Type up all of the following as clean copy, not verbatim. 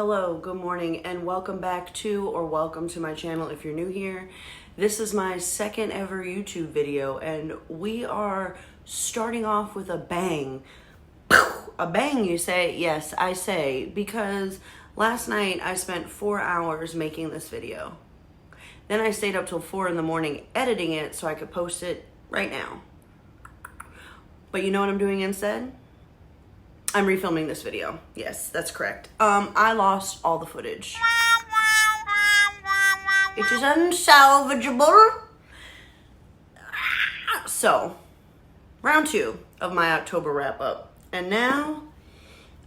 Hello, good morning, and welcome back to, or welcome to my channel if you're new here. This is my second ever YouTube video, and we are starting off with a bang. A bang, you say? Yes, I say, because last night I spent 4 hours making this video. Then I stayed up till 4 in the morning editing it so I could post it right now. But you know what I'm doing instead? I'm refilming this video. Yes, that's correct. I lost all the footage. It is unsalvageable. So, round 2 of my October wrap up. And now,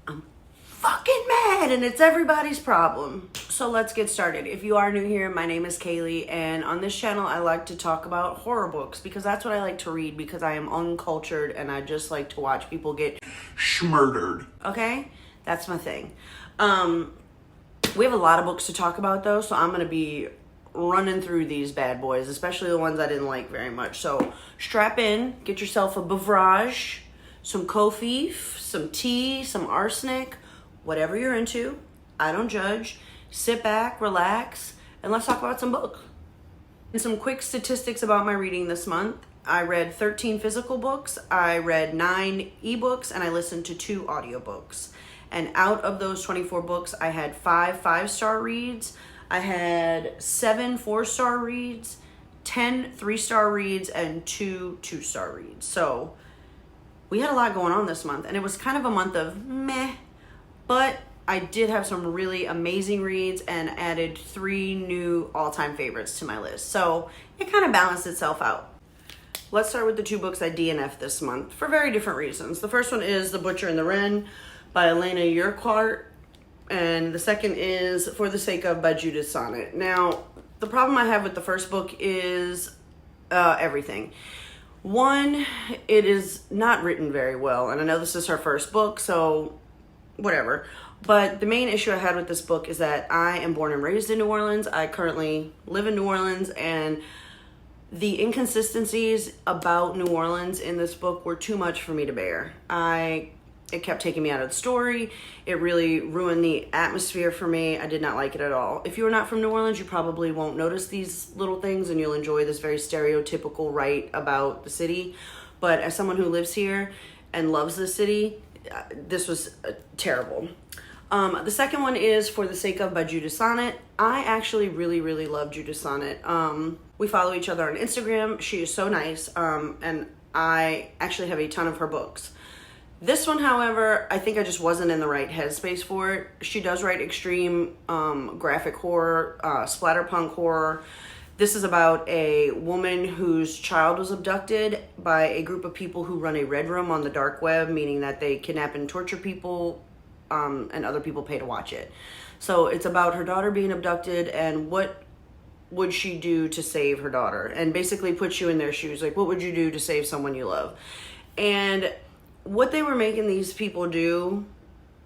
I'm fucking mad and it's everybody's problem. So let's get started. If you are new here, my name is Kaylee, and on this channel I like to talk about horror books because that's what I like to read, because I am uncultured and I just like to watch people get schmurdered. Okay? That's my thing. We have a lot of books to talk about though, so I'm gonna be running through these bad boys, especially the ones I didn't like very much. So strap in, get yourself a beverage, some kofif, some tea, some arsenic, whatever you're into. I don't judge. Sit back, relax, and let's talk about some books. And some quick statistics about my reading this month. I read 13 physical books, I read 9 ebooks, and I listened to 2 audiobooks. And out of those 24 books, I had 5 5-star reads, I had 7 4-star reads, 10 3-star reads, and 2 2-star reads. So we had a lot going on this month, and it was kind of a month of meh, but I did have some really amazing reads and added 3 new all-time favorites to my list. So it kind of balanced itself out. Let's start with the 2 books I DNF'd this month for very different reasons. The first one is The Butcher and the Wren by Elena Urquhart, and the second is For the Sake of by Judith Sonnet. Now, the problem I have with the first book is everything. One, it is not written very well, and I know this is her first book, so whatever. But the main issue I had with this book is that I am born and raised in New Orleans. I currently live in New Orleans, and the inconsistencies about New Orleans in this book were too much for me to bear. It kept taking me out of the story. It really ruined the atmosphere for me. I did not like it at all. If you're not from New Orleans, you probably won't notice these little things and you'll enjoy this very stereotypical write about the city. But as someone who lives here and loves the city, this was terrible. The second one is For the Sake of by Judith Sonnet. I actually really love Judith Sonnet. We follow each other on Instagram. She is so nice, and I actually have a ton of her books. This one, however, I think I just wasn't in the right headspace for it. She does write extreme graphic horror, splatterpunk horror. This is about a woman whose child was abducted by a group of people who run a red room on the dark web, meaning that they kidnap and torture people, and other people pay to watch it. So it's about her daughter being abducted and what would she do to save her daughter, and basically puts you in their shoes. Like, what would you do to save someone you love? And what they were making these people do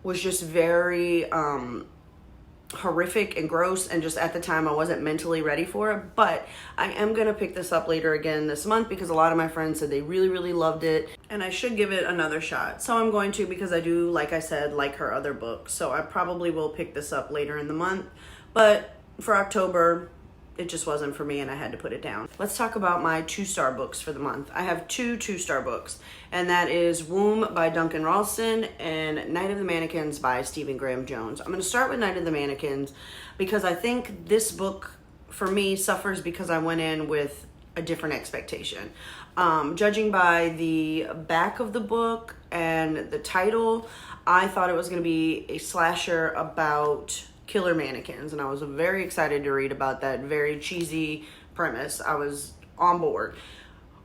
was just very horrific and gross, and just at the time I wasn't mentally ready for it. But I am gonna pick this up later again this month because a lot of my friends said they really loved it, and I should give it another shot. So I'm going to, because I do, like I said, like her other books. So I probably will pick this up later in the month, but for October it just wasn't for me and I had to put it down. Let's talk about my 2-star books for the month. I have 2 2-star books, and that is Womb by Duncan Ralston and Night of the Mannequins by Stephen Graham Jones. I'm going to start with Night of the Mannequins because I think this book for me suffers because I went in with a different expectation. Judging by the back of the book and the title, I thought it was going to be a slasher about killer mannequins, and I was very excited to read about that very cheesy premise. I was on board.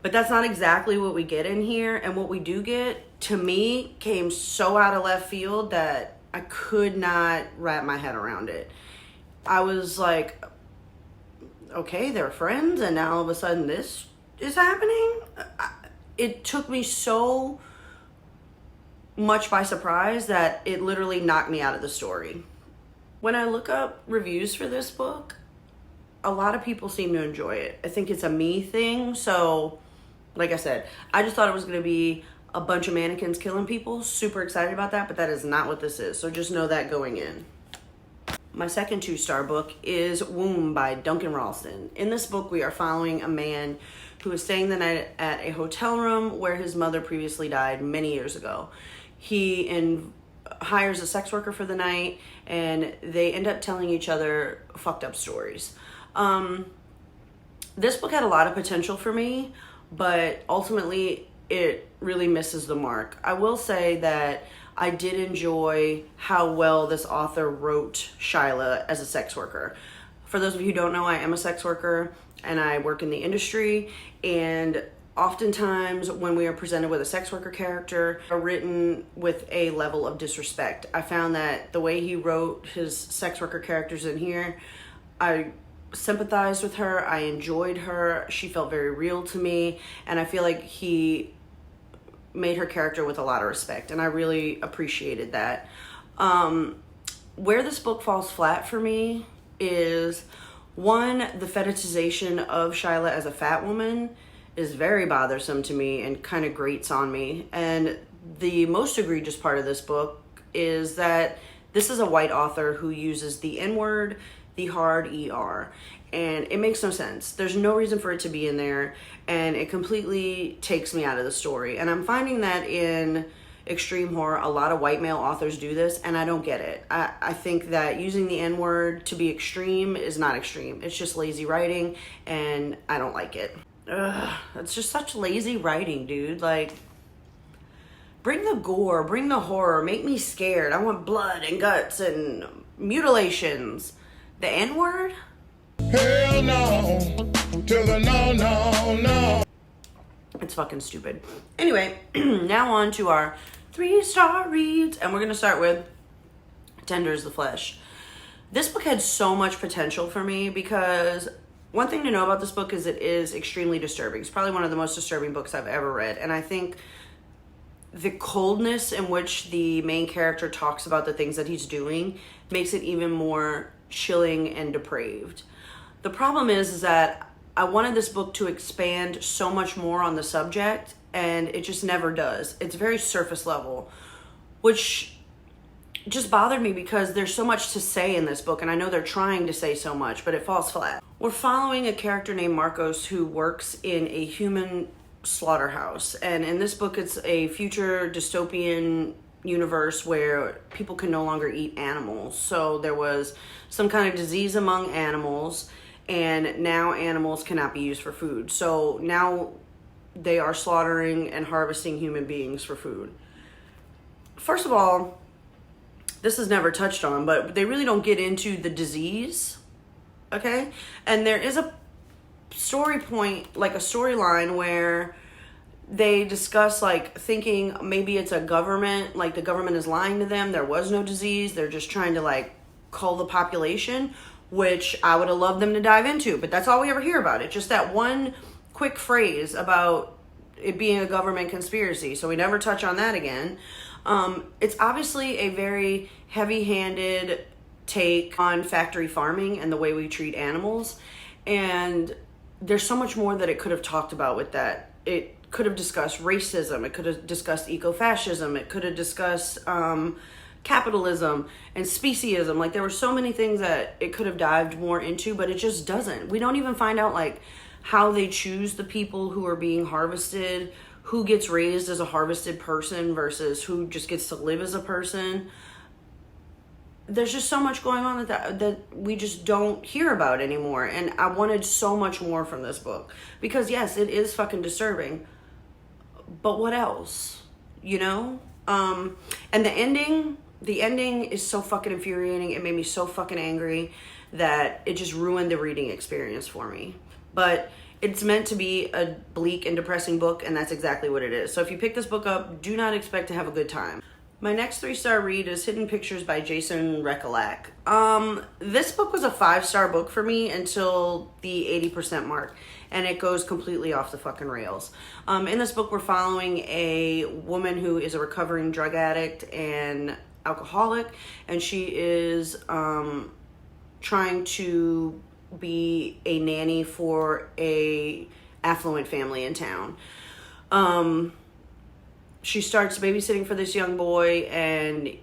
But that's not exactly what we get in here, and what we do get, to me, came so out of left field that I could not wrap my head around it. I was like, okay, they're friends, and now all of a sudden this is happening? It took me so much by surprise that it literally knocked me out of the story. When I look up reviews for this book, a lot of people seem to enjoy it. I think it's a me thing. So, like I said, I just thought it was going to be a bunch of mannequins killing people. Super excited about that, but that is not what this is. So just know that going in. My second 2-star book is Womb by Duncan Ralston. In this book, we are following a man who is staying the night at a hotel room where his mother previously died many years ago. He hires a sex worker for the night, and they end up telling each other fucked up stories. This book had a lot of potential for me, but ultimately it really misses the mark. I will say that I did enjoy how well this author wrote Shyla as a sex worker. For those of you who don't know, I am a sex worker and I work in the industry, and oftentimes when we are presented with a sex worker character, are written with a level of disrespect. I found that the way he wrote his sex worker characters in here, I sympathized with her, I enjoyed her, she felt very real to me, and I feel like he made her character with a lot of respect, and I really appreciated that. Where this book falls flat for me is, one, the fetishization of Shyla as a fat woman is very bothersome to me and kind of grates on me. And the most egregious part of this book is that this is a white author who uses the N-word, the hard ER, and it makes no sense. There's no reason for it to be in there, and it completely takes me out of the story. And I'm finding that in extreme horror, a lot of white male authors do this, and I don't get it. I think that using the N-word to be extreme is not extreme. It's just lazy writing, and I don't like it. It's just such lazy writing, dude. Like, bring the gore, bring the horror, make me scared. I want blood and guts and mutilations. The N-word? Hell no, to the no. It's fucking stupid. Anyway, now on to our 3-star reads, and we're gonna start with Tender as the Flesh. This book had so much potential for me because one thing to know about this book is it is extremely disturbing. It's probably one of the most disturbing books I've ever read, and I think the coldness in which the main character talks about the things that he's doing makes it even more chilling and depraved. The problem is that I wanted this book to expand so much more on the subject, and it just never does. It's very surface level, which just bothered me because there's so much to say in this book, and I know they're trying to say so much, but it falls flat. We're following a character named Marcos who works in a human slaughterhouse, and in this book it's a future dystopian universe where people can no longer eat animals. So there was some kind of disease among animals, and now animals cannot be used for food. So now they are slaughtering and harvesting human beings for food. First of all, this is never touched on, but they really don't get into the disease, okay? And there is a story point, like a storyline where they discuss like thinking maybe it's a government, like the government is lying to them. There was no disease. They're just trying to like cull the population, which I would have loved them to dive into, but that's all we ever hear about it. Just that one quick phrase about it being a government conspiracy. So we never touch on that again. It's obviously a very heavy-handed take on factory farming and the way we treat animals. And there's so much more that it could have talked about with that. It could have discussed racism. It could have discussed ecofascism. It could have discussed capitalism and speciesism. Like, there were so many things that it could have dived more into, but it just doesn't. We don't even find out like how they choose the people who are being harvested, who gets raised as a harvested person versus who just gets to live as a person. There's just so much going on that we just don't hear about anymore. And I wanted so much more from this book because yes, it is fucking disturbing, but what else, you know? And the ending is so fucking infuriating. It made me so fucking angry that it just ruined the reading experience for me. But it's meant to be a bleak and depressing book, and that's exactly what it is. So if you pick this book up, do not expect to have a good time. My next 3-star read is Hidden Pictures by Jason Rekulak. This book was a 5-star book for me until the 80% mark, and it goes completely off the fucking rails. In this book, we're following a woman who is a recovering drug addict and alcoholic, and she is trying to be a nanny for a affluent family in town. She starts babysitting for this young boy, and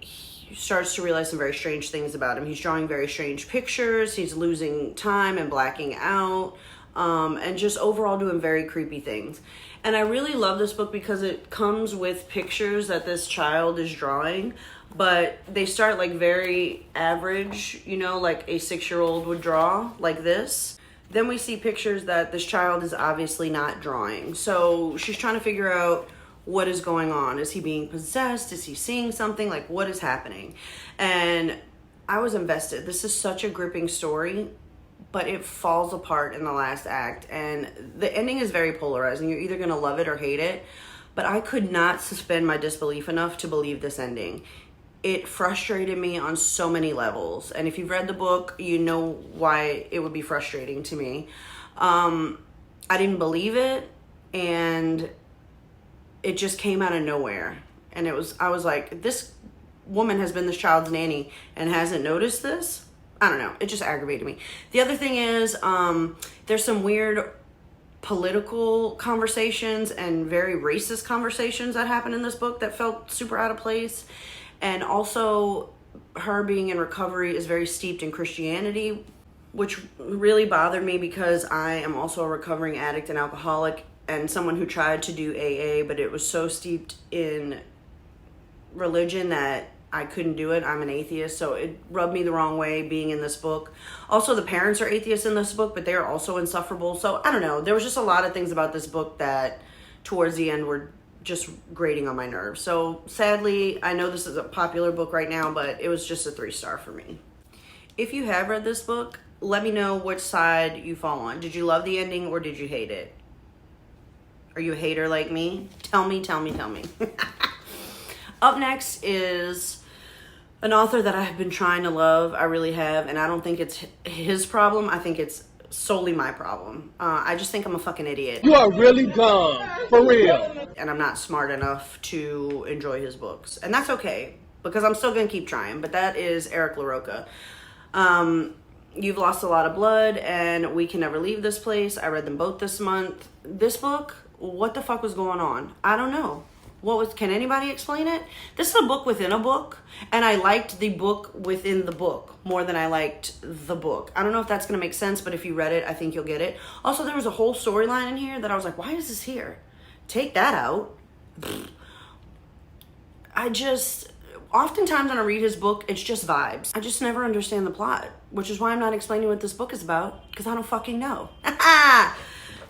starts to realize some very strange things about him. He's drawing very strange pictures. He's losing time and blacking out, and just overall doing very creepy things. And I really love this book because it comes with pictures that this child is drawing, but they start like very average, you know, like a 6-year-old would draw, like this. Then we see pictures that this child is obviously not drawing. So she's trying to figure out what is going on. Is he being possessed? Is he seeing something? Like, what is happening? And I was invested. This is such a gripping story, but it falls apart in the last act. And the ending is very polarizing. You're either going to love it or hate it. But I could not suspend my disbelief enough to believe this ending. It frustrated me on so many levels. And if you've read the book, you know why it would be frustrating to me. I didn't believe it, and it just came out of nowhere. And I was like, this woman has been this child's nanny and hasn't noticed this? I don't know. It just aggravated me. The other thing is, there's some weird political conversations and very racist conversations that happen in this book that felt super out of place. And also, her being in recovery is very steeped in Christianity, which really bothered me because I am also a recovering addict and alcoholic and someone who tried to do AA, but it was so steeped in religion that I couldn't do it. I'm an atheist, so it rubbed me the wrong way being in this book. Also, the parents are atheists in this book, but they're also insufferable. So I don't know. There was just a lot of things about this book that towards the end were just grating on my nerves. So sadly, I know this is a popular book right now, but it was just a 3-star for me. If you have read this book, let me know which side you fall on. Did you love the ending or did you hate it? Are you a hater like me? Tell me. Up next is an author that I have been trying to love. I really have, and I don't think it's his problem. I think it's solely my problem. I just think I'm a fucking idiot. You are really dumb, for real. And I'm not smart enough to enjoy his books. And that's okay, because I'm still going to keep trying. But that is Eric LaRocca. You've Lost a Lot of Blood and We Can Never Leave This Place. I read them both this month. This book, what the fuck was going on? I don't know. Can anybody explain it? This is a book within a book, and I liked the book within the book more than I liked the book. I don't know if that's going to make sense, but if you read it, I think you'll get it. Also, there was a whole storyline in here that I was like, why is this here? Take that out. Oftentimes when I read his book, it's just vibes. I just never understand the plot, which is why I'm not explaining what this book is about, because I don't fucking know.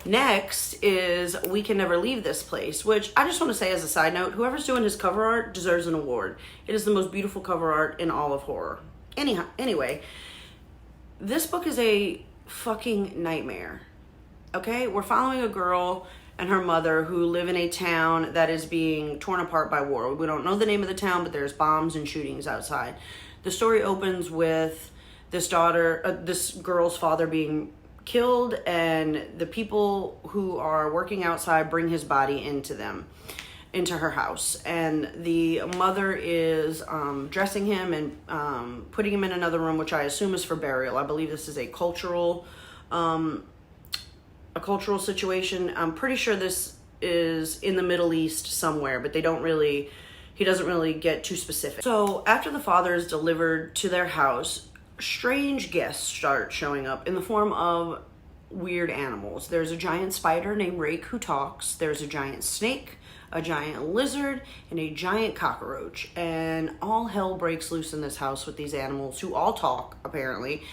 Next is We Can Never Leave This Place, which I just want to say as a side note, whoever's doing his cover art deserves an award. It is the most beautiful cover art in all of horror. Anyway, this book is a fucking nightmare. Okay? We're following a girl and her mother who live in a town that is being torn apart by war. We don't know the name of the town, but there's bombs and shootings outside. The story opens with this girl's father being killed, and the people who are working outside bring his body into her house, and the mother is dressing him and putting him in another room, which I assume is for burial. I believe this is a cultural situation. I'm pretty sure this is in the Middle East somewhere, but he doesn't really get too specific. So after the father is delivered to their house, strange guests start showing up in the form of weird animals. There's a giant spider named Rake who talks. There's a giant snake, a giant lizard, and a giant cockroach. And all hell breaks loose in this house with these animals who all talk, apparently.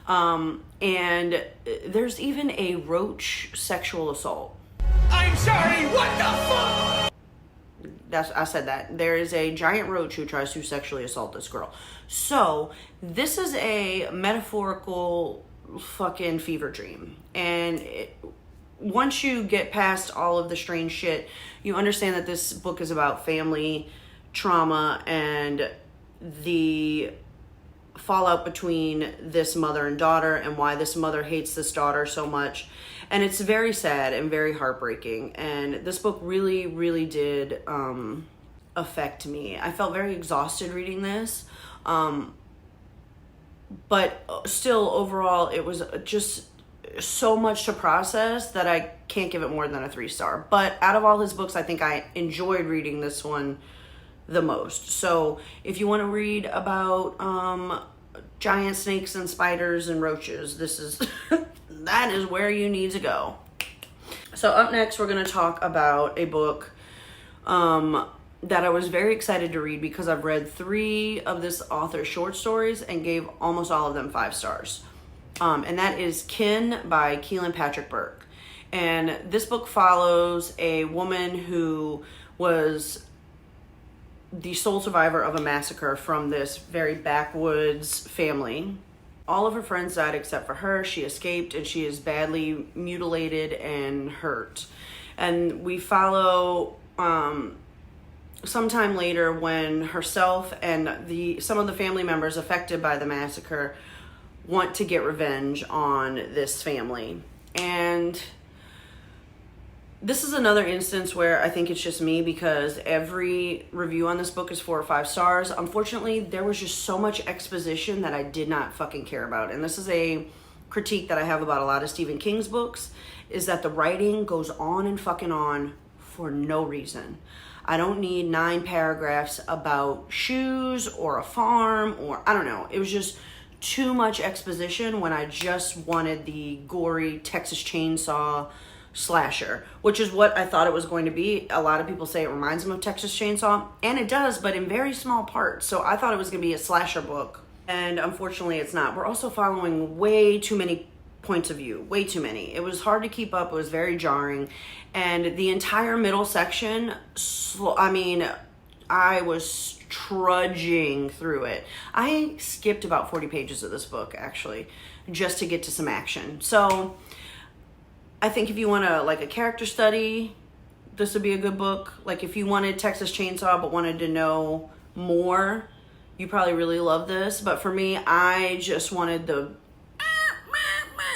And there's even a roach sexual assault. I'm sorry, what the fuck? I said that. There is a giant roach who tries to sexually assault this girl. So, this is a metaphorical fucking fever dream. And once you get past all of the strange shit, you understand that this book is about family trauma and the fallout between this mother and daughter and why this mother hates this daughter so much. And it's very sad and very heartbreaking. And this book really, really did affect me. I felt very exhausted reading this. But still, overall, it was just so much to process that I can't give it more than a 3-star. But out of all his books, I think I enjoyed reading this one the most. So if you want to read about giant snakes and spiders and roaches, this is that is where you need to go. So up next, we're going to talk about a book that I was very excited to read because I've read 3 of this author's short stories and gave almost all of them 5 stars. And that is Kin by Keelan Patrick Burke. And this book follows a woman who was the sole survivor of a massacre from this very backwoods family. All of her friends died except for her. She escaped and she is badly mutilated and hurt. And we follow sometime later when herself and some of the family members affected by the massacre want to get revenge on this family. And this is another instance where I think it's just me, because every review on this book is 4 or 5 stars. Unfortunately, there was just so much exposition that I did not fucking care about. And this is a critique that I have about a lot of Stephen King's books, is that the writing goes on and fucking on for no reason. I don't need 9 paragraphs about shoes or a farm or I don't know. It was just too much exposition when I just wanted the gory Texas Chainsaw slasher, which is what I thought it was going to be. A lot of people say it reminds them of Texas Chainsaw, and it does, but in very small parts. So I thought it was going to be a slasher book, and unfortunately it's not. We're also following way too many points of view, way too many. It was hard to keep up. It was very jarring, and the entire middle section, I was trudging through it. I skipped about 40 pages of this book, actually, just to get to some action. So I think if you want a character study, this would be a good book. Like if you wanted Texas Chainsaw but wanted to know more, you probably really love this. But for me, I just wanted the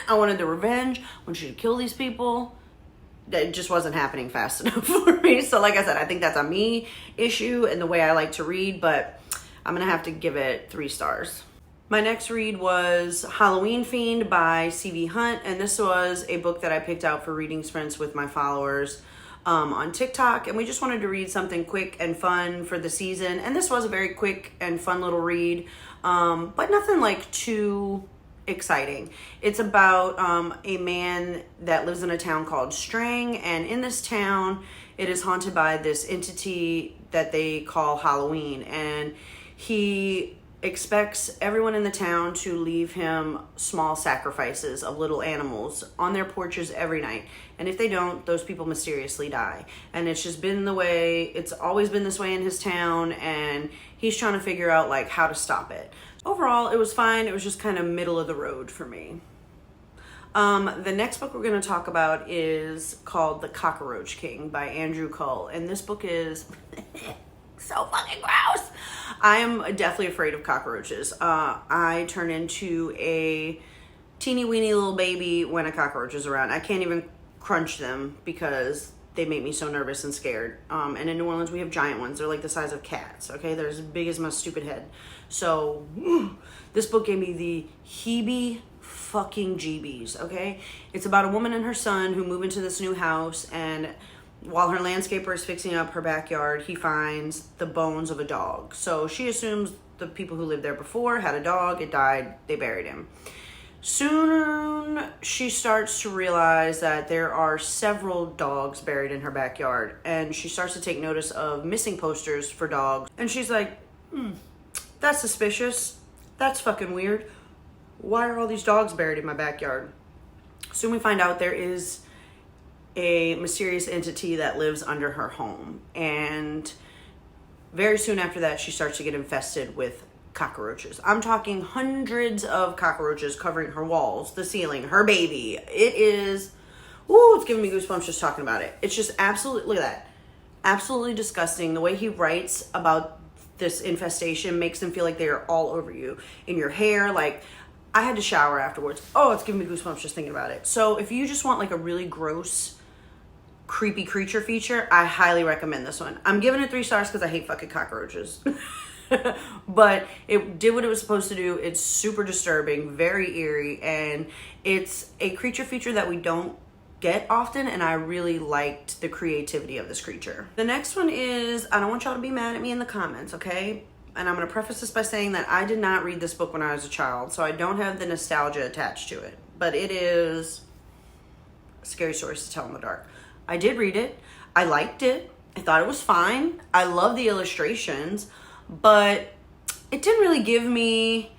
revenge. I want you to kill these people. That just wasn't happening fast enough for me. So like I said, I think that's a me issue and the way I like to read, but I'm going to have to give it 3 stars. My next read was Halloween Fiend by C.V. Hunt, and this was a book that I picked out for reading sprints with my followers on TikTok, and we just wanted to read something quick and fun for the season, and this was a very quick and fun little read, but nothing like too exciting. It's about a man that lives in a town called Strang, and in this town it is haunted by this entity that they call Halloween, and he expects everyone in the town to leave him small sacrifices of little animals on their porches every night, and if they don't, those people mysteriously die. And it's just been it's always been this way in his town, and he's trying to figure out how to stop it. Overall, it was fine. It was just kind of middle of the road for me. The next book we're going to talk about is called The Cockroach King by Andrew Cull, and this book is so fucking gross. I am deathly afraid of cockroaches. I turn into a teeny weeny little baby when a cockroach is around. I can't even crunch them because they make me so nervous and scared. And in New Orleans, we have giant ones. They're like the size of cats, okay? They're as big as my stupid head. So this book gave me the heebie fucking jeebies, okay? It's about a woman and her son who move into this new house, and while her landscaper is fixing up her backyard, he finds the bones of a dog. So she assumes the people who lived there before had a dog, it died, they buried him. Soon she starts to realize that there are several dogs buried in her backyard, and she starts to take notice of missing posters for dogs, and she's like, that's suspicious, that's fucking weird, why are all these dogs buried in my backyard? Soon we find out there is a mysterious entity that lives under her home, and very soon after that she starts to get infested with cockroaches. I'm talking hundreds of cockroaches covering her walls, the ceiling, her baby. It is, it's giving me goosebumps just talking about it. It's just absolutely, look at that, absolutely disgusting. The way he writes about this infestation makes them feel like they are all over you, in your hair. I had to shower afterwards. It's giving me goosebumps just thinking about it. So if you just want a really gross, creepy creature feature, I highly recommend this one. I'm giving it 3 stars because I hate fucking cockroaches. But it did what it was supposed to do. It's super disturbing, very eerie, and it's a creature feature that we don't get often, and I really liked the creativity of this creature. The next one is, I don't want y'all to be mad at me in the comments, okay? And I'm gonna preface this by saying that I did not read this book when I was a child, so I don't have the nostalgia attached to it. But it is Scary Stories to Tell in the Dark. I did read it. I liked it. I thought it was fine. I love the illustrations, but it didn't really give me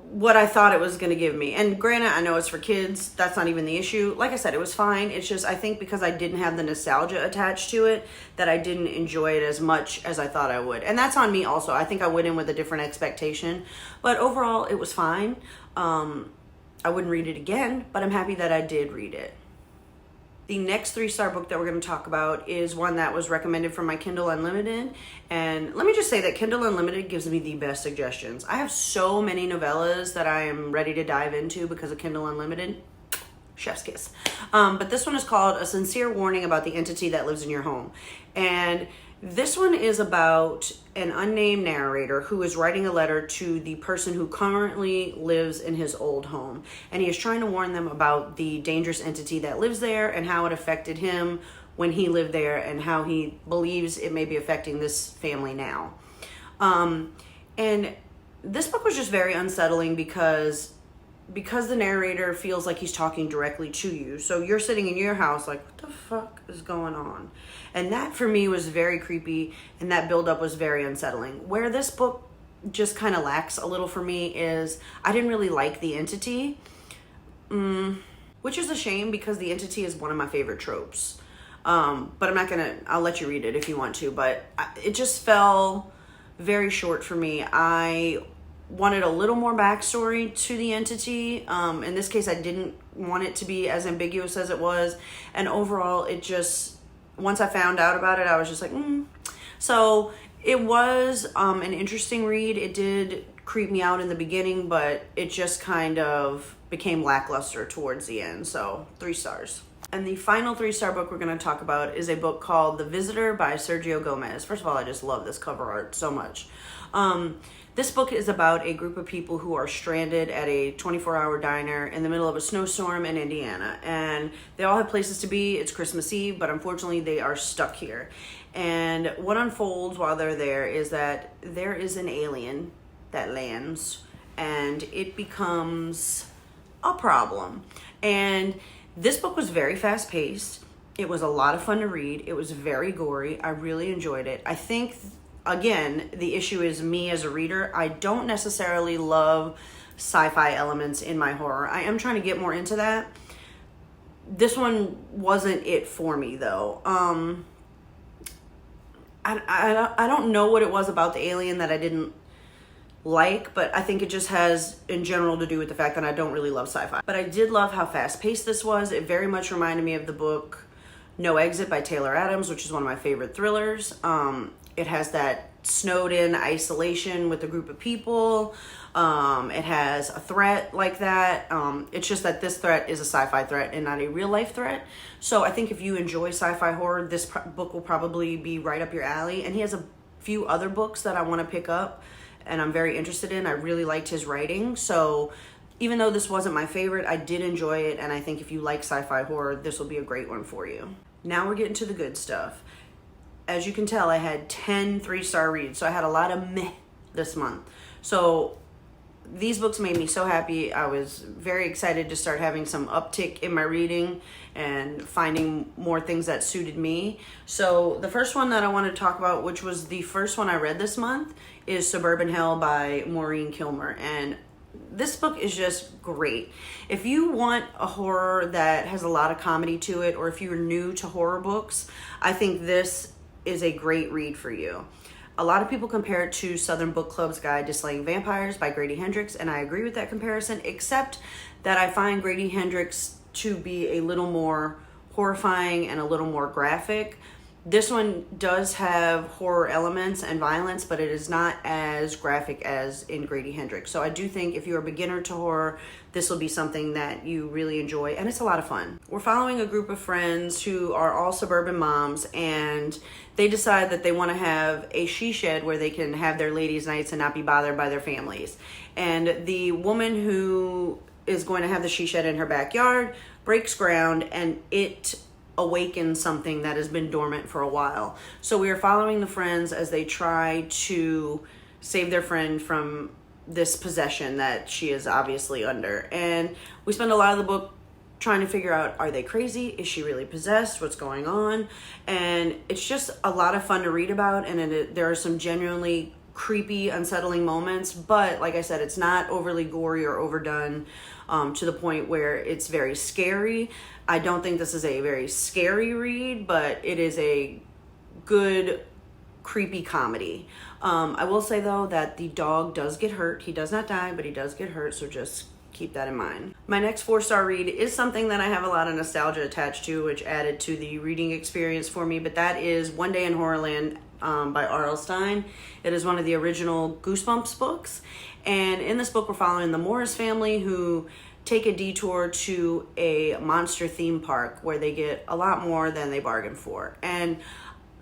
what I thought it was going to give me. And granted, I know it's for kids. That's not even the issue. Like I said, it was fine. It's just, I think because I didn't have the nostalgia attached to it, that I didn't enjoy it as much as I thought I would. And that's on me also. I think I went in with a different expectation. But overall, it was fine. I wouldn't read it again, but I'm happy that I did read it. The next 3-star book that we're going to talk about is one that was recommended from my Kindle Unlimited. And let me just say that Kindle Unlimited gives me the best suggestions. I have so many novellas that I am ready to dive into because of Kindle Unlimited. Chef's kiss. But this one is called A Sincere Warning About the Entity That Lives in Your Home. And this one is about an unnamed narrator who is writing a letter to the person who currently lives in his old home. And he is trying to warn them about the dangerous entity that lives there and how it affected him when he lived there and how he believes it may be affecting this family now. And this book was just very unsettling because the narrator feels like he's talking directly to you. So you're sitting in your house like, what the fuck is going on? And that for me was very creepy, and that buildup was very unsettling. Where this book just kind of lacks a little for me is I didn't really like the entity, which is a shame because the entity is one of my favorite tropes. But I'll let you read it if you want to, but it just fell very short for me. I wanted a little more backstory to the entity. In this case, I didn't want it to be as ambiguous as it was. And overall, it just, once I found out about it, I was just like, So it was an interesting read. It did creep me out in the beginning, but it just kind of became lackluster towards the end. So 3 stars. And the final 3-star book we're going to talk about is a book called The Visitor by Sergio Gomez. First of all, I just love this cover art so much. This book is about a group of people who are stranded at a 24-hour diner in the middle of a snowstorm in Indiana. And they all have places to be. It's Christmas Eve, but unfortunately they are stuck here. And what unfolds while they're there is that there is an alien that lands, and it becomes a problem. And this book was very fast-paced. It was a lot of fun to read. It was very gory. I really enjoyed it. I think, again, the issue is me as a reader. I don't necessarily love sci-fi elements in my horror. I am trying to get more into that. This one wasn't it for me, though. I don't know what it was about the alien that I didn't like, but I think it just has in general to do with the fact that I don't really love sci-fi. But I did love how fast-paced this was. It very much reminded me of the book No Exit by Taylor Adams, which is one of my favorite thrillers. It has that snowed-in isolation with a group of people. It has a threat like that. It's just that this threat is a sci-fi threat and not a real-life threat. So I think if you enjoy sci-fi horror, this book will probably be right up your alley. And he has a few other books that I want to pick up and I'm very interested in. I really liked his writing. So even though this wasn't my favorite, I did enjoy it. And I think if you like sci-fi horror, this will be a great one for you. Now we're getting to the good stuff. As you can tell, I had 10 3-star reads. So I had a lot of meh this month. So these books made me so happy. I was very excited to start having some uptick in my reading and finding more things that suited me. So the first one that I want to talk about, which was the first one I read this month, is Suburban Hill by Maureen Kilmer. And this book is just great. If you want a horror that has a lot of comedy to it, or if you're new to horror books, I think this is a great read for you. A lot of people compare it to Southern Book Club's Guide to Slaying Vampires by Grady Hendrix, and I agree with that comparison, except that I find Grady Hendrix to be a little more horrifying and a little more graphic. This one does have horror elements and violence, but it is not as graphic as in Grady Hendrix. So I do think if you're a beginner to horror, this will be something that you really enjoy, and it's a lot of fun. We're following a group of friends who are all suburban moms, and they decide that they want to have a she shed where they can have their ladies' nights and not be bothered by their families. And the woman who is going to have the she shed in her backyard breaks ground and it awakens something that has been dormant for a while. So we are following the friends as they try to save their friend from this possession that she is obviously under. And we spend a lot of the book trying to figure out, are they crazy? Is she really possessed? What's going on? And it's just a lot of fun to read about, and there are some genuinely creepy, unsettling moments, but like I said, it's not overly gory or overdone to the point where it's very scary. I don't think this is a very scary read, but it is a good creepy comedy. I will say though that the dog does get hurt. He does not die, but he does get hurt, so just keep that in mind. My next 4-star read is something that I have a lot of nostalgia attached to, which added to the reading experience for me, but that is One Day in Horrorland by R.L. Stine. It is one of the original Goosebumps books, and in this book we're following the Morris family who take a detour to a monster theme park where they get a lot more than they bargained for. And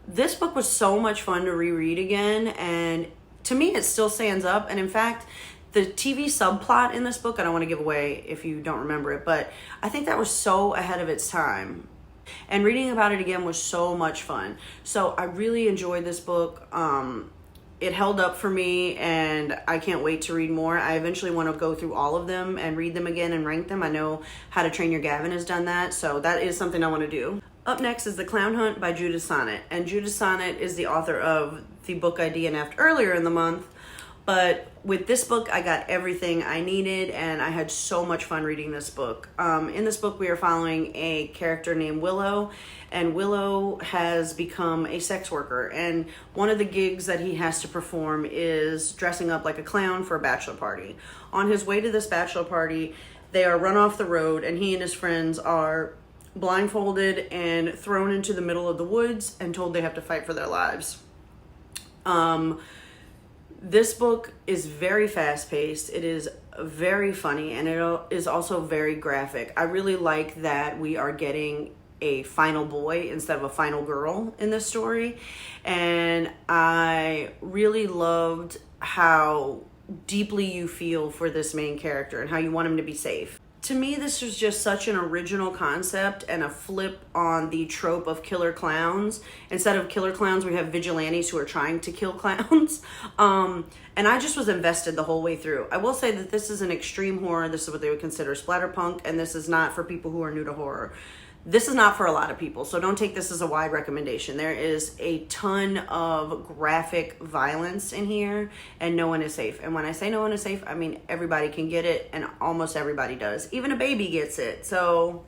this book was so much fun to reread again, and to me it still stands up. And in fact, the TV subplot in this book, I don't want to give away if you don't remember it, but I think that was so ahead of its time. And reading about it again was so much fun. So I really enjoyed this book. It held up for me, and I can't wait to read more. I eventually want to go through all of them and read them again and rank them. I know How to Train Your Gavin has done that, so that is something I want to do. Up next is The Clown Hunt by Judith Sonnet. And Judith Sonnet is the author of the book I DNF'd earlier in the month. But with this book, I got everything I needed, and I had so much fun reading this book. In this book, we are following a character named Willow, and Willow has become a sex worker. And one of the gigs that he has to perform is dressing up like a clown for a bachelor party. On his way to this bachelor party, they are run off the road, and he and his friends are blindfolded and thrown into the middle of the woods and told they have to fight for their lives. This book is very fast-paced. It is very funny, and it is also very graphic. I really like that we are getting a final boy instead of a final girl in this story, and I really loved how deeply you feel for this main character and how you want him to be safe. To me, this was just such an original concept and a flip on the trope of killer clowns. Instead of killer clowns, we have vigilantes who are trying to kill clowns. And I just was invested the whole way through. I will say that this is an extreme horror. This is what they would consider splatterpunk, and this is not for people who are new to horror. This is not for a lot of people, so don't take this as a wide recommendation. There is a ton of graphic violence in here, and no one is safe. And when I say no one is safe, I mean everybody can get it, and almost everybody does. Even a baby gets it, so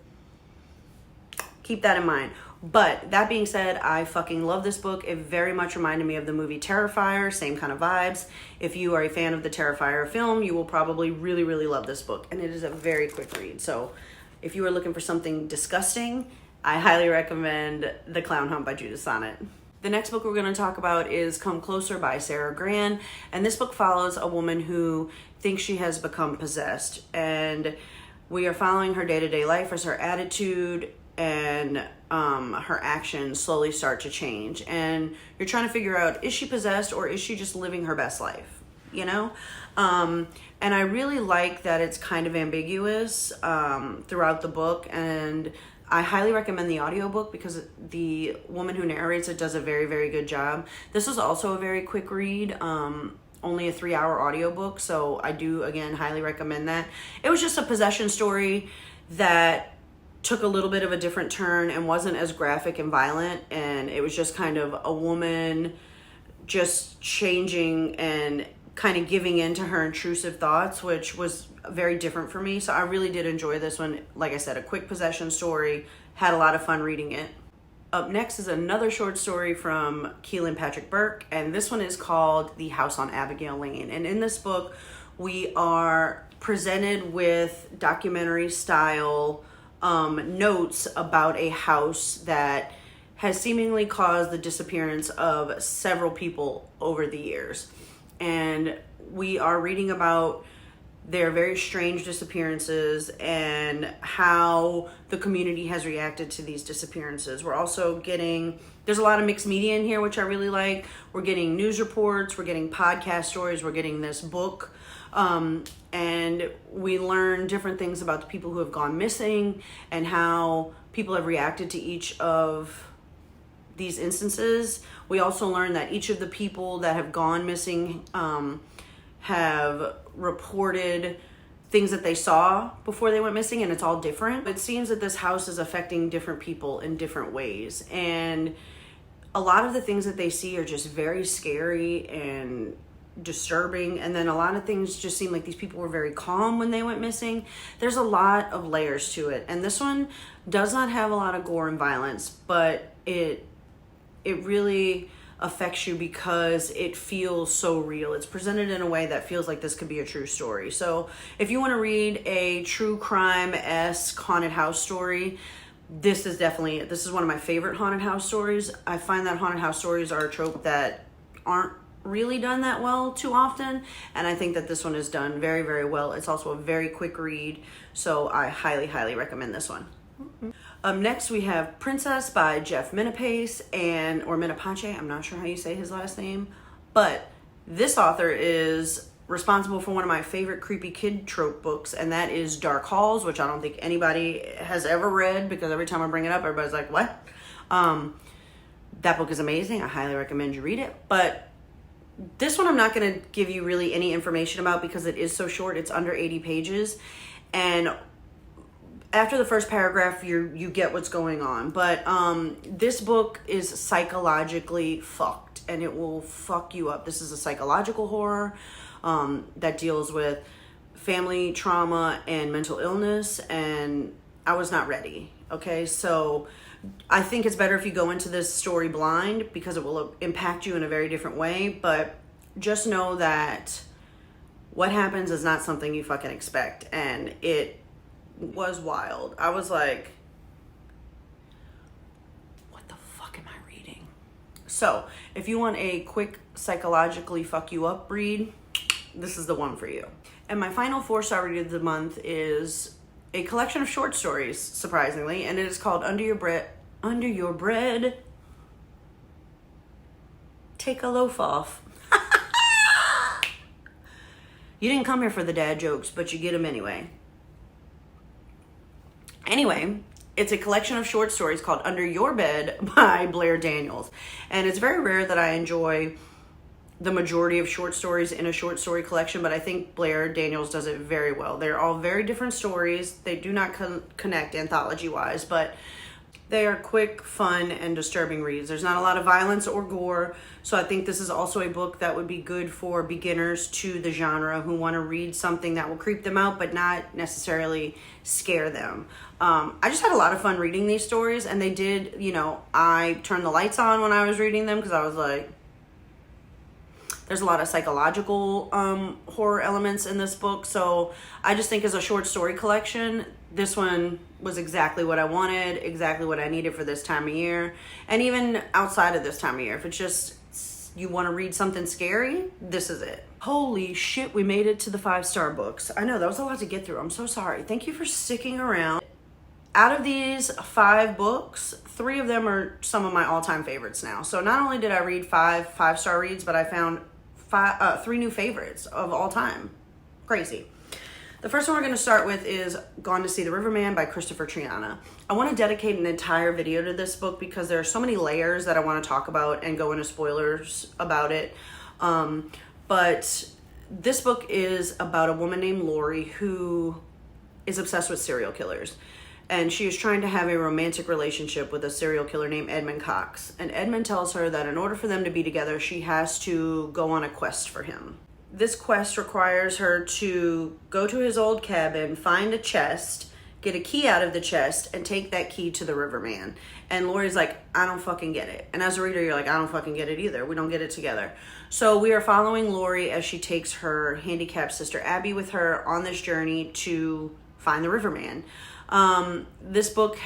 keep that in mind. But that being said, I fucking love this book. It very much reminded me of the movie Terrifier, same kind of vibes. If you are a fan of the Terrifier film, you will probably really, really love this book, and it is a very quick read. So if you are looking for something disgusting, I highly recommend The Clown Hunt by Judith Sonnet. The next book we're going to talk about is Come Closer by Sarah Gran, and this book follows a woman who thinks she has become possessed, and we are following her day-to-day life as her attitude and her actions slowly start to change, and you're trying to figure out, is she possessed or is she just living her best life, you know? And I really like that it's kind of ambiguous throughout the book, and I highly recommend the audiobook because the woman who narrates it does a very, very good job. This is also a very quick read, only a 3-hour audiobook, so I do, again, highly recommend that. It was just a possession story that took a little bit of a different turn and wasn't as graphic and violent, and it was just kind of a woman just changing and kind of giving in to her intrusive thoughts, which was very different for me. So I really did enjoy this one. Like I said, a quick possession story, had a lot of fun reading it. Up next is another short story from Keelan Patrick Burke, and this one is called The House on Abigail Lane. And in this book, we are presented with documentary style notes about a house that has seemingly caused the disappearance of several people over the years. And we are reading about their very strange disappearances and how the community has reacted to these disappearances. We're also getting, there's a lot of mixed media in here, which I really like. We're getting news reports, we're getting podcast stories, we're getting this book And we learn different things about the people who have gone missing and how people have reacted to each of these instances. We also learn that each of the people that have gone missing have reported things that they saw before they went missing, and it's all different. It seems that this house is affecting different people in different ways, and a lot of the things that they see are just very scary and disturbing, and then a lot of things just seem like these people were very calm when they went missing. There's a lot of layers to it, and this one does not have a lot of gore and violence, but it really affects you because it feels so real. It's presented in a way that feels like this could be a true story. So if you want to read a true crime-esque haunted house story, this is definitely it. This is one of my favorite haunted house stories. I find that haunted house stories are a trope that aren't really done that well too often, and I think that this one is done very, very well. It's also a very quick read, so I highly, highly recommend this one. Next we have Princess by Jeff Minapace, or Minapace, I'm not sure how you say his last name, but this author is responsible for one of my favorite creepy kid trope books, and that is Dark Halls, which I don't think anybody has ever read, because every time I bring it up, everybody's like, what? That book is amazing. I highly recommend you read it, but this one I'm not going to give you really any information about because it is so short. It's under 80 pages, and after the first paragraph, you get what's going on. But this book is psychologically fucked, and it will fuck you up. This is a psychological horror that deals with family trauma and mental illness, and I was not ready. Okay, so I think it's better if you go into this story blind because it will impact you in a very different way. But just know that what happens is not something you fucking expect, and it was wild. I was like, what the fuck am I reading? So if you want a quick psychologically fuck you up read, this is the one for you. And my final 4-star read of the month is a collection of short stories, surprisingly, and it is called Under Your Bread, Take a Loaf Off. You didn't come here for the dad jokes, but you get them anyway. Anyway, it's a collection of short stories called Under Your Bed by Blair Daniels. And it's very rare that I enjoy the majority of short stories in a short story collection, but I think Blair Daniels does it very well. They're all very different stories. They do not connect anthology-wise, but they are quick, fun, and disturbing reads. There's not a lot of violence or gore, so I think this is also a book that would be good for beginners to the genre who want to read something that will creep them out but not necessarily scare them. I just had a lot of fun reading these stories, and they did, I turned the lights on when I was reading them because I was like, there's a lot of psychological horror elements in this book, so I just think as a short story collection, this one was exactly what I wanted, exactly what I needed for this time of year, and even outside of this time of year. If it's just you want to read something scary, this is it. Holy shit, we made it to the 5-star books. I know, that was a lot to get through. I'm so sorry. Thank you for sticking around. Out of these 5 books, 3 of them are some of my all-time favorites now. So not only did I read 5-star reads, but I found 3 new favorites of all time. Crazy. The first one we're going to start with is Gone to See the Riverman by Christopher Triana. I want to dedicate an entire video to this book because there are so many layers that I want to talk about and go into spoilers about it. But this book is about a woman named Lori who is obsessed with serial killers. And she is trying to have a romantic relationship with a serial killer named Edmund Cox. And Edmund tells her that in order for them to be together, she has to go on a quest for him. This quest requires her to go to his old cabin, find a chest, get a key out of the chest, and take that key to the Riverman. And Lori's like, I don't fucking get it. And as a reader, you're like, I don't fucking get it either. We don't get it together. So we are following Lori as she takes her handicapped sister Abby with her on this journey to find the Riverman. This book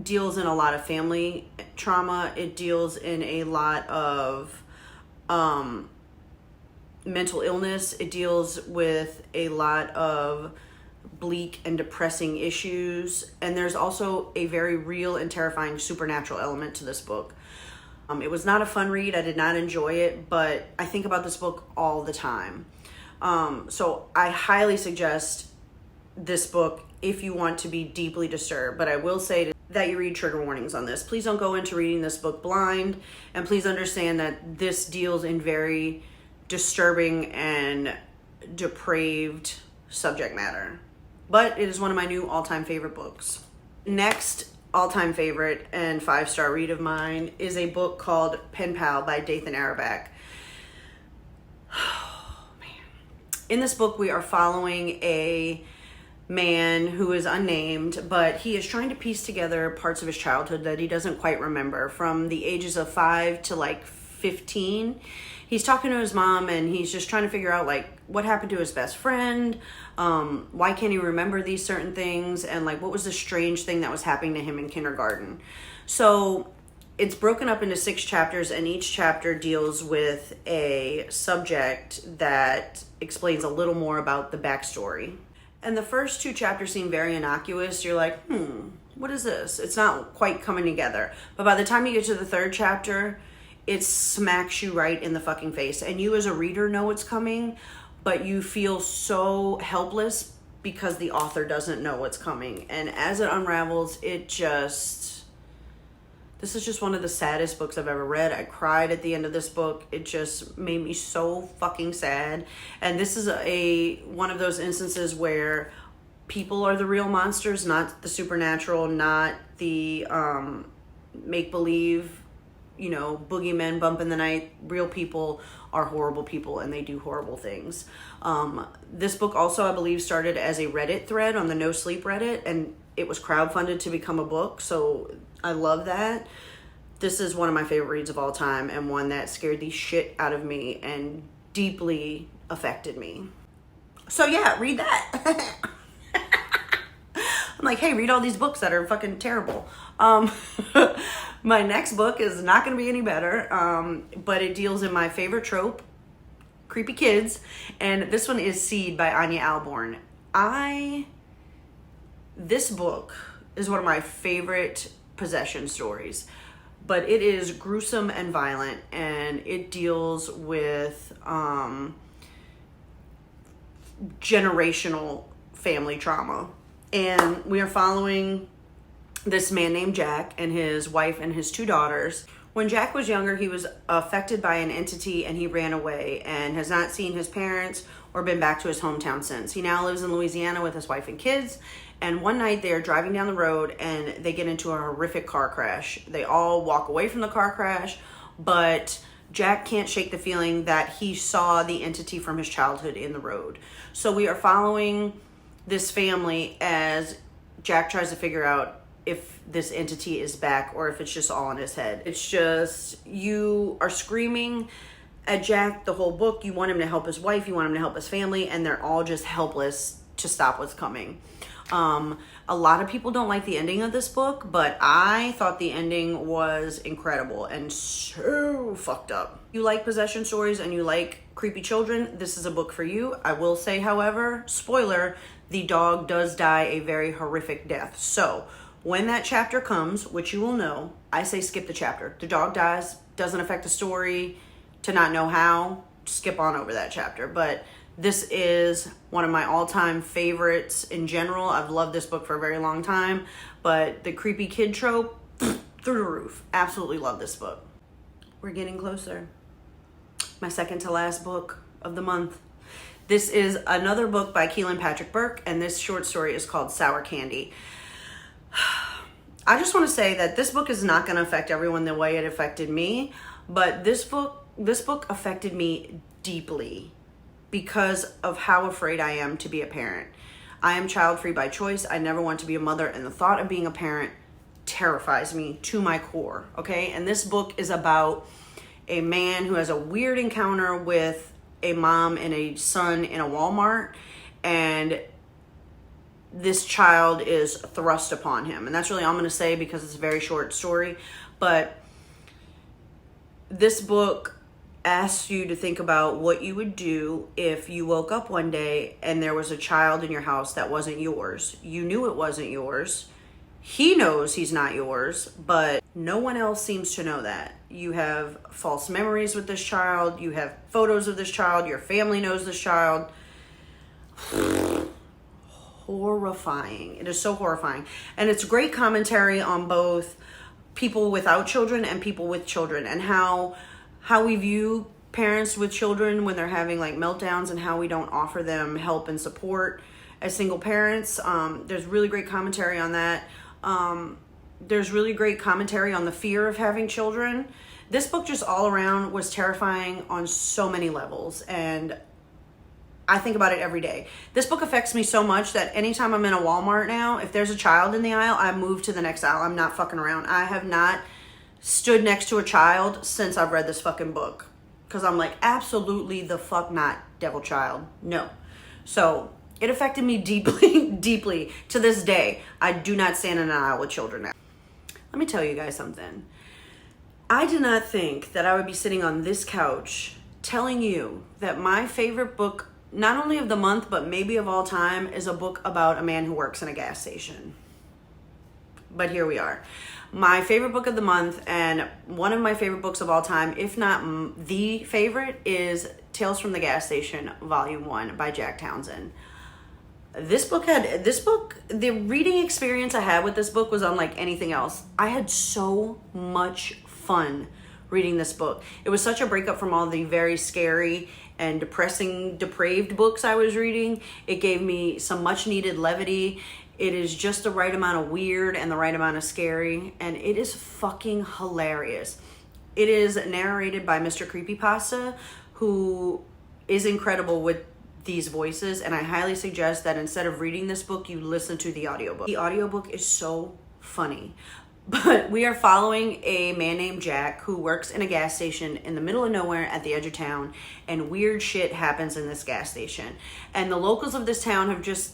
deals in a lot of family trauma. It deals in a lot of mental illness. It deals with a lot of bleak and depressing issues. And there's also a very real and terrifying supernatural element to this book. It was not a fun read. I did not enjoy it, but I think about this book all the time. So I highly suggest this book if you want to be deeply disturbed. But I will say that you read trigger warnings on this. Please don't go into reading this book blind, and please understand that this deals in very disturbing and depraved subject matter. But it is one of my new all-time favorite books. Next all-time favorite and 5-star read of mine is a book called Penpal by Dathan Arabak. Oh, man. In this book, we are following a man who is unnamed, but he is trying to piece together parts of his childhood that he doesn't quite remember. From the ages of 5 to like 15, he's talking to his mom and he's just trying to figure out like what happened to his best friend, why can't he remember these certain things, and like what was the strange thing that was happening to him in kindergarten. So it's broken up into 6 chapters, and each chapter deals with a subject that explains a little more about the backstory. And the first 2 chapters seem very innocuous. You're like, what is this? It's not quite coming together. But by the time you get to the 3rd chapter, it smacks you right in the fucking face. And you as a reader know it's coming, but you feel so helpless because the author doesn't know what's coming. And as it unravels, this is just one of the saddest books I've ever read. I cried at the end of this book. It just made me so fucking sad. And this is one of those instances where people are the real monsters, not the supernatural, not the make-believe, boogeymen bump in the night. Real people are horrible people, and they do horrible things. This book also, I believe, started as a Reddit thread on the No Sleep Reddit, and it was crowdfunded to become a book, so I love that. This is one of my favorite reads of all time, and one that scared the shit out of me and deeply affected me. So yeah, read that. I'm like, hey, read all these books that are fucking terrible. My next book is not going to be any better, but it deals in my favorite trope, creepy kids, and this one is Seed by Anya Alborn. This book is one of my favorite possession stories, but it is gruesome and violent, and it deals with generational family trauma. And we are following this man named Jack and his wife and his 2 daughters. When Jack was younger, he was affected by an entity and he ran away and has not seen his parents or been back to his hometown since. He now lives in Louisiana with his wife and kids. And one night they are driving down the road and they get into a horrific car crash. They all walk away from the car crash, but Jack can't shake the feeling that he saw the entity from his childhood in the road. So we are following this family as Jack tries to figure out if this entity is back or if it's just all in his head. It's just, you are screaming at Jack the whole book. You want him to help his wife, you want him to help his family, and they're all just helpless to stop what's coming. A lot of people don't like the ending of this book, but I thought the ending was incredible and so fucked up. If you like possession stories and you like creepy children, this is a book for you. I will say, however, spoiler, the dog does die a very horrific death. So when that chapter comes, which you will know, I say skip the chapter. The dog dies, doesn't affect the story. To not know how, skip on over that chapter. But this is one of my all-time favorites in general. I've loved this book for a very long time, but the creepy kid trope, through the roof. Absolutely love this book. We're getting closer. My second to last book of the month. This is another book by Keelan Patrick Burke, and this short story is called Sour Candy. I just want to say that this book is not going to affect everyone the way it affected me, but this book affected me deeply because of how afraid I am to be a parent. I am child-free by choice. I never want to be a mother, and the thought of being a parent terrifies me to my core, okay? And this book is about a man who has a weird encounter with a mom and a son in a Walmart, and this child is thrust upon him. And that's really all I'm going to say because it's a very short story. But this book asks you to think about what you would do if you woke up one day and there was a child in your house that wasn't yours. You knew it wasn't yours. He knows he's not yours, but No one else seems to know that. You have false memories with this child. You have photos of this child. Your family knows this child. Horrifying. It is so horrifying. And it's great commentary on both people without children and people with children, and how we view parents with children when they're having like meltdowns, and how we don't offer them help and support as single parents. There's really great commentary on that. There's really great commentary on the fear of having children. This book just all around was terrifying on so many levels, and I think about it every day. This book affects me so much that anytime I'm in a Walmart now, if there's a child in the aisle, I move to the next aisle. I'm not fucking around. I have not stood next to a child since I've read this fucking book, because I'm like, absolutely the fuck not, devil child. No. So it affected me deeply, deeply. To this day, I do not stand in an aisle with children now. Let me tell you guys something. I did not think that I would be sitting on this couch telling you that my favorite book, not only of the month, but maybe of all time, is a book about a man who works in a gas station. But here we are. My favorite book of the month, and one of my favorite books of all time, if not the favorite, is Tales from the Gas Station, Volume 1 by Jack Townsend. The reading experience I had with this book was unlike anything else. I had so much fun reading this book. It was such a breakup from all the very scary and depressing, depraved books I was reading. It gave me some much needed levity. It is just the right amount of weird and the right amount of scary, and it is fucking hilarious. It is narrated by Mr. Creepypasta, who is incredible with these voices, and I highly suggest that instead of reading this book, you listen to the audiobook. The audiobook is so funny. But we are following a man named Jack who works in a gas station in the middle of nowhere at the edge of town, and weird shit happens in this gas station. And the locals of this town have just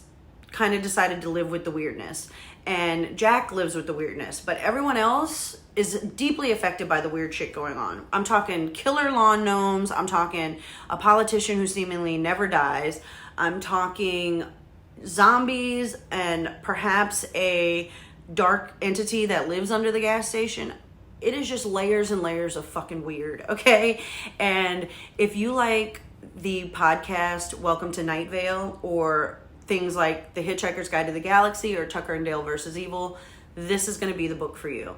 kind of decided to live with the weirdness. And Jack lives with the weirdness, but everyone else is deeply affected by the weird shit going on. I'm talking killer lawn gnomes. I'm talking a politician who seemingly never dies. I'm talking zombies and perhaps a dark entity that lives under the gas station. It is just layers and layers of fucking weird, okay? And if you like the podcast Welcome to Night Vale, or things like The Hitchhiker's Guide to the Galaxy or Tucker and Dale versus Evil, this is going to be the book for you.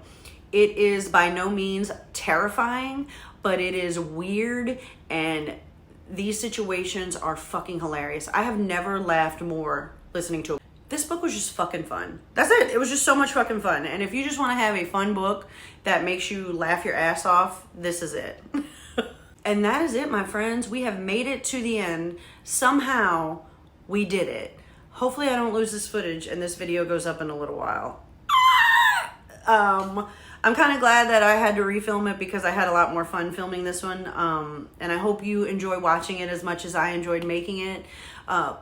It is by no means terrifying, but it is weird, and these situations are fucking hilarious. I have never laughed more listening to it. This book was just fucking fun. That's it. It was just so much fucking fun. And if you just want to have a fun book that makes you laugh your ass off, this is it. And that is it, my friends. We have made it to the end. Somehow, we did it. Hopefully I don't lose this footage and this video goes up in a little while. I'm kind of glad that I had to refilm it because I had a lot more fun filming this one. And I hope you enjoy watching it as much as I enjoyed making it.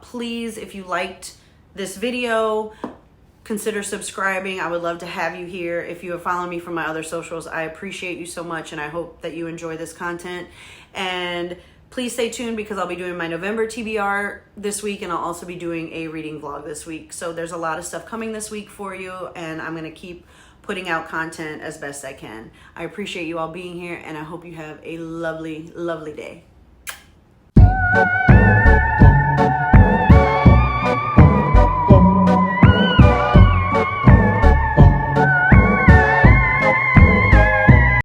Please, if you liked this video, consider subscribing. I would love to have you here. If you have followed me from my other socials, I appreciate you so much, and I hope that you enjoy this content. And please stay tuned because I'll be doing my November TBR this week, and I'll also be doing a reading vlog this week. So there's a lot of stuff coming this week for you, and I'm going to keep putting out content as best I can. I appreciate you all being here, and I hope you have a lovely, lovely day.